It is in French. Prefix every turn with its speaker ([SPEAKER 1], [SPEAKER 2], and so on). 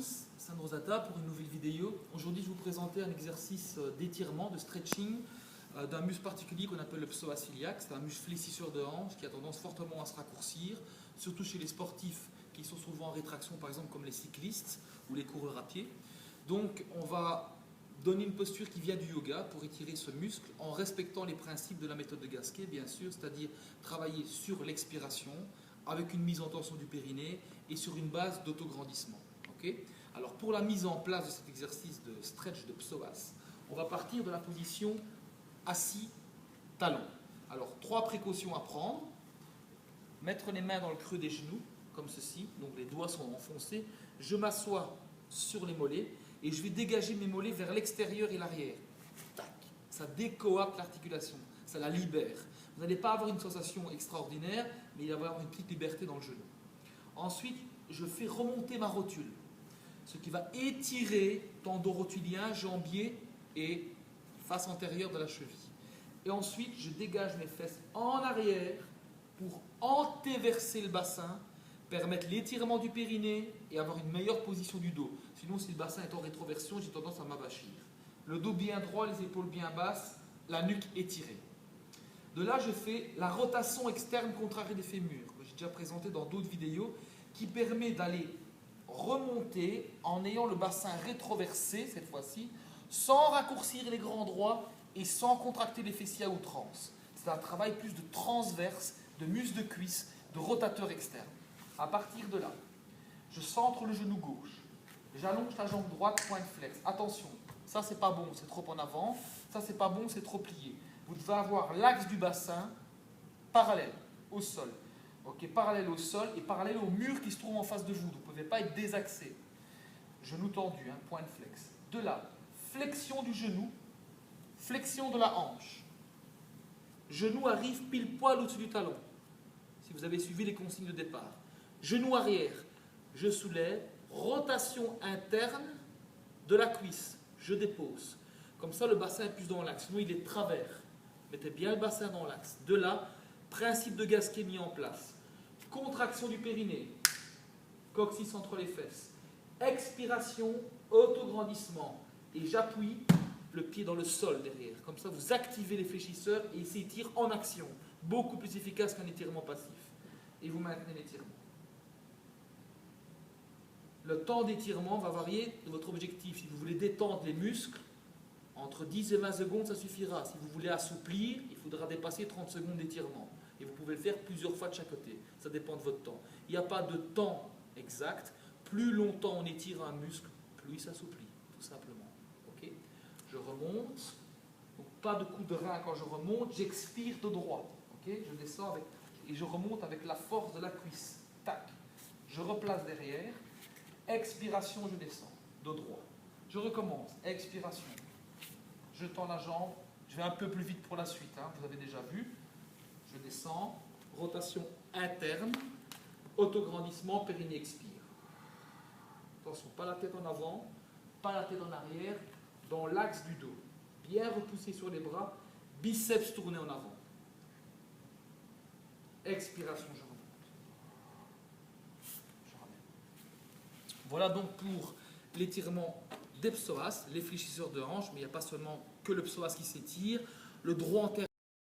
[SPEAKER 1] tous, Sandro Rosata pour une nouvelle vidéo. Aujourd'hui, je vais vous présenter un exercice d'étirement, de stretching d'un muscle particulier qu'on appelle le psoas iliaque. C'est un muscle fléchisseur de hanche qui a tendance fortement à se raccourcir, surtout chez les sportifs qui sont souvent en rétraction, par exemple comme les cyclistes ou les coureurs à pied. Donc, on va donner une posture qui vient du yoga pour étirer ce muscle en respectant les principes de la méthode de Gasquet, bien sûr, c'est-à-dire travailler sur l'expiration avec une mise en tension du périnée et sur une base d'autograndissement. Okay. Alors pour la mise en place de cet exercice de stretch de psoas, on va partir de la position assis-talon. Alors 3 précautions à prendre. Mettre les mains dans le creux des genoux, comme ceci, donc les doigts sont enfoncés. Je m'assois sur les mollets et je vais dégager mes mollets vers l'extérieur et l'arrière. Tac. Ça décoapte l'articulation, ça la libère. Vous n'allez pas avoir une sensation extraordinaire, mais il va y avoir une petite liberté dans le genou. Ensuite, je fais remonter ma rotule, ce qui va étirer tendon rotulien, jambier et face antérieure de la cheville. Et ensuite, je dégage mes fesses en arrière pour antéverser le bassin, permettre l'étirement du périnée et avoir une meilleure position du dos. Sinon, si le bassin est en rétroversion, j'ai tendance à m'abâchir. Le dos bien droit, les épaules bien basses, la nuque étirée. De là, je fais la rotation externe contrarée des fémurs, que j'ai déjà présenté dans d'autres vidéos, qui permet d'aller remonter en ayant le bassin rétroversé, cette fois-ci, sans raccourcir les grands droits et sans contracter les fessiers à outrance. C'est un travail plus de transverse, de muscle de cuisse, de rotateur externe. À partir de là, je centre le genou gauche, j'allonge la jambe droite, point de flex. Attention, ça c'est pas bon, c'est trop en avant, ça c'est pas bon, c'est trop plié. Vous devez avoir l'axe du bassin parallèle au sol. Okay, parallèle au sol et parallèle au mur qui se trouve en face de vous. Vous ne pouvez pas être désaxé. Genou tendu, hein, point de flex. De là, flexion du genou, flexion de la hanche. Genou arrive pile poil au-dessus du talon, si vous avez suivi les consignes de départ. Genou arrière, je soulève, rotation interne de la cuisse, je dépose. Comme ça, le bassin est plus dans l'axe. Sinon, il est de travers. Mettez bien le bassin dans l'axe. De là, principe de Gasquet mis en place. Contraction du périnée, coccyx entre les fesses. Expiration, autograndissement. Et j'appuie le pied dans le sol derrière. Comme ça, vous activez les fléchisseurs et il s'étire en action. Beaucoup plus efficace qu'un étirement passif. Et vous maintenez l'étirement. Le temps d'étirement va varier de votre objectif. Si vous voulez détendre les muscles, entre 10 et 20 secondes, ça suffira. Si vous voulez assouplir, il faudra dépasser 30 secondes d'étirement. Et vous pouvez le faire plusieurs fois de chaque côté. Ça dépend de votre temps. Il n'y a pas de temps exact. Plus longtemps on étire un muscle, plus il s'assouplit, tout simplement. Okay. Je remonte. Donc, pas de coup de rein quand je remonte. J'expire de droite. Okay. Je descends avec, et je remonte avec la force de la cuisse. Tac. Je replace derrière. Expiration, je descends. De droit. Je recommence. Expiration. Je tends la jambe. Je vais un peu plus vite pour la suite. Hein. Vous avez déjà vu. Je descends, rotation interne, autograndissement, périnée expire. Attention, pas la tête en avant, pas la tête en arrière, dans l'axe du dos. Bien repoussé sur les bras, biceps tournés en avant. Expiration, je remonte. Je ramène. Voilà donc pour l'étirement des psoas, les fléchisseurs de hanches, mais il n'y a pas seulement que le psoas qui s'étire. Le droit antérieur